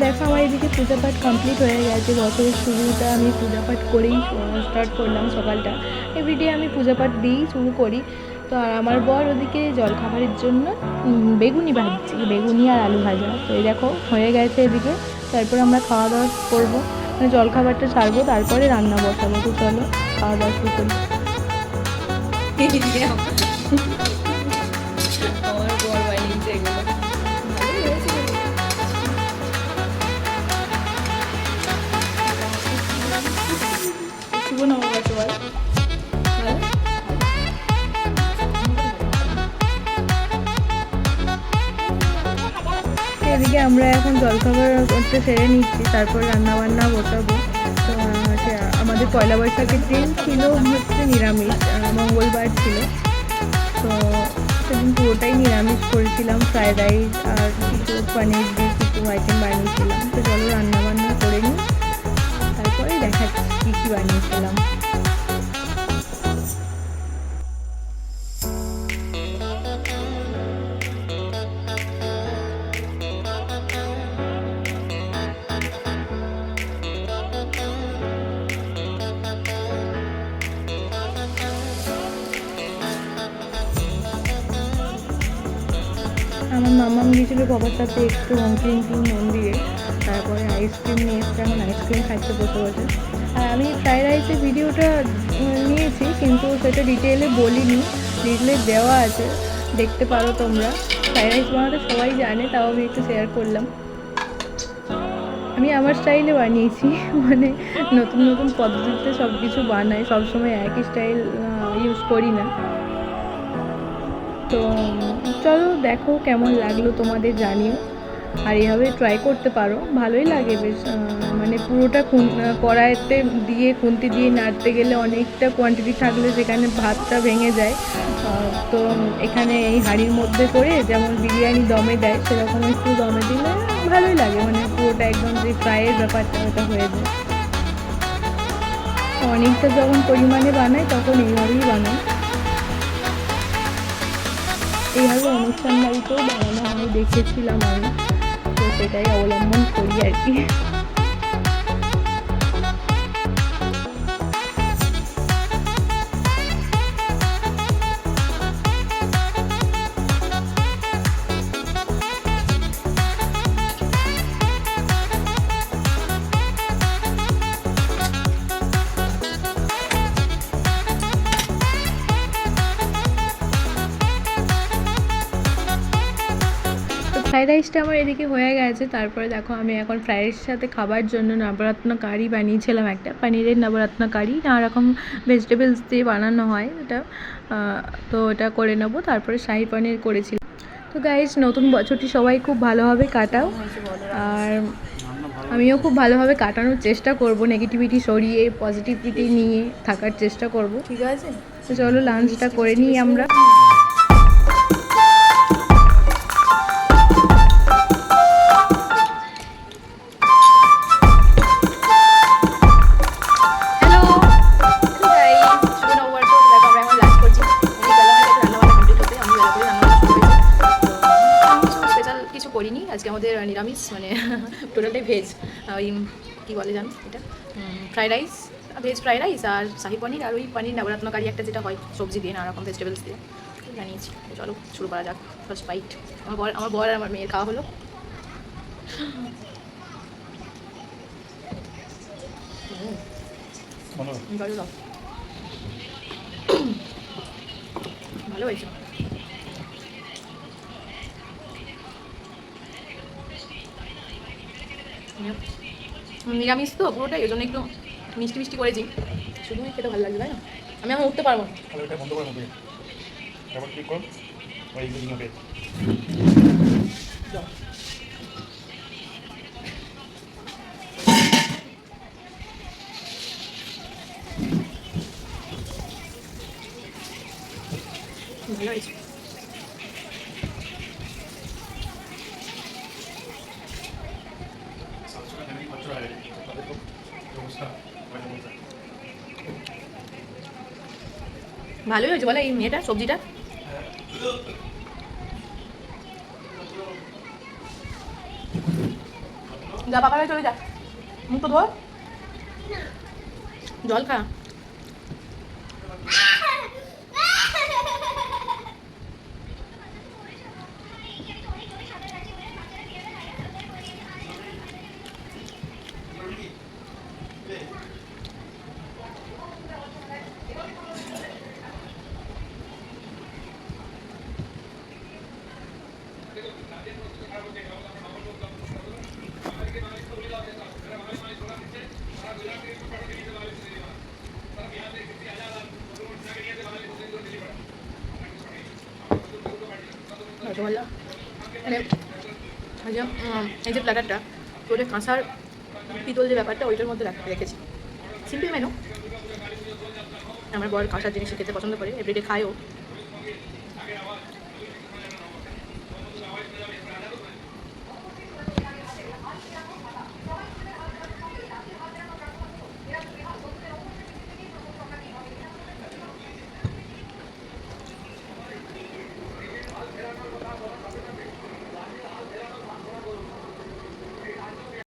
দেখো আমার এদিকে পূজা পাঠ কমপ্লিট হয়ে গেছে। বছরের শুরুটা আমি পূজা পাঠ করেই স্টার্ট করলাম সকালটা। এভরিডে আমি পূজা পাঠ দিয়েই শুরু করি। তো আর আমার বর ওদিকে জলখাবারের জন্য বেগুনি ভাজছি, বেগুনি আর আলু ভাজা। তো এই দেখো হয়ে গেছে এদিকে। তারপর আমরা খাওয়া দাওয়া করবো, মানে জলখাবারটা ছাড়বো, তারপরে রান্না বসাবো। তো চলো খাওয়া দাওয়া শুরু করি। আমার বর বানিয়েছে এগুলো। এদিকে আমরা এখন জলখাবার করতে সেরে নিচ্ছি, তারপর রান্না বান্না বসাবো। তো আমাদের পয়লা বৈশাখের দিন ছিল হচ্ছে নিরামিষ, মঙ্গলবার ছিল। তো সেদিন পুরোটাই নিরামিষ করেছিলাম, ফ্রায়েড রাইস আর কিছু পনির দিয়ে কিছু আইটেম বানিয়েছিলাম। তো চলো রান্না বান্না করে নিই, তারপরে দেখাচ্ছি কী কী বানিয়েছিলাম। আমার মামা গিয়েছিলো বাবার সাথে একটু হংকিং মন্দিরে, তারপরে আইসক্রিম নিয়ে এসছে, এখন আইসক্রিম খাচ্ছে বসে বসে। আর আমি ফ্রাইড রাইসের ভিডিওটা নিয়েছি, কিন্তু সেটা ডিটেলে বলিনি, ডিটেলে দেওয়া আছে, দেখতে পারো তোমরা। ফ্রাইড রাইস বানাতে সবাই জানে, তাও আমি একটু শেয়ার করলাম। আমি আমার স্টাইলে বানিয়েছি, মানে নতুন নতুন পদ্ধতিতে সব কিছু বানাই, সবসময় একই স্টাইল ইউজ করি না। তো চলো দেখো কেমন লাগলো তোমাদের জানিও, আর এভাবে ট্রাই করতে পারো, ভালোই লাগে বেশ। মানে পুরোটা কড়াইতে দিয়ে খুন্তি দিয়ে নাড়তে গেলে অনেকটা কোয়ান্টিটি থাকলে সেখানে ভাতটা ভেঙে যায়। তো এখানে এই হাঁড়ির মধ্যে করে যেমন বিরিয়ানি দমে দেয়, সেরকম একটু দমে দিলে ভালোই লাগে, মানে পুরোটা একদম যে ফ্রাইয়ের ব্যাপারটা ওটা হয়ে যায়। অনেকটা যখন পরিমাণে বানাই তখন এইভাবেই বানাই, এইভাবে অনুষ্ঠান বাড়িতেও বানানো হয়, দেখেছিলাম আমি, তো সেটাই অবলম্বন করি আর কি। ফ্রাইড রাইসটা আমার এদিকে হয়ে গেছে। তারপরে দেখো আমি এখন ফ্রাইড রাইসের সাথে খাবার জন্য নবরত্ন কারি বানিয়েছিলাম, একটা পনিরের নবরত্ন কারি, নানা রকম ভেজিটেবলস দিয়ে বানানো হয় এটা। তো এটা করে নেবো, তারপরে শাহি পনির করেছিলাম। তো গাইস, নতুন বছরটি সবাই খুব ভালোভাবে কাটাও, আর আমিও খুব ভালোভাবে কাটানোর চেষ্টা করব, নেগেটিভিটি সরিয়ে পজিটিভিটি নিয়ে থাকার চেষ্টা করব, ঠিক আছে? তো চলো লাঞ্চটা করে নিই আমরা। আজকে আমাদের নিরামিষ, মানে টোটালটাই ভেজ। ওই কী বলে জানো এটা, fried rice, veg fried rice আর শাহি পনির, আর ওই পনির নবরত্ন কারি একটা যেটা হয় সবজি দিয়ে, নানা রকম ভেজিটেবলস দিয়ে বানিয়েছি। চলো শুরু করা যাক। ফার্স্ট বাইট আমার বর আর আমার মেয়ের খাওয়া হলো। ভালো হয়েছে। নিরামিষ তো পুরোটাই, ওই জন্য একটু মিষ্টি মিষ্টি করেছি, শুধুই খেতে ভালো লাগবে, তাই না? আমি এখন উঠতে পারবো না। ভালো হয়েছে। ভালোই হয়েছে বলে এই মেয়েটা, সবজিটা যা বাবারা চলে যা, মুখ তো ধর, জল খা। রসগোল্লা মানে এই যে প্ল্যাটারটা তোদের কাঁসার পিতল যে ব্যাপারটা ওইটার মধ্যে রেখেছি। Simple menu. আমার বর কাঁসার জিনিস খেতে পছন্দ করে, এভরিডে খায়ও।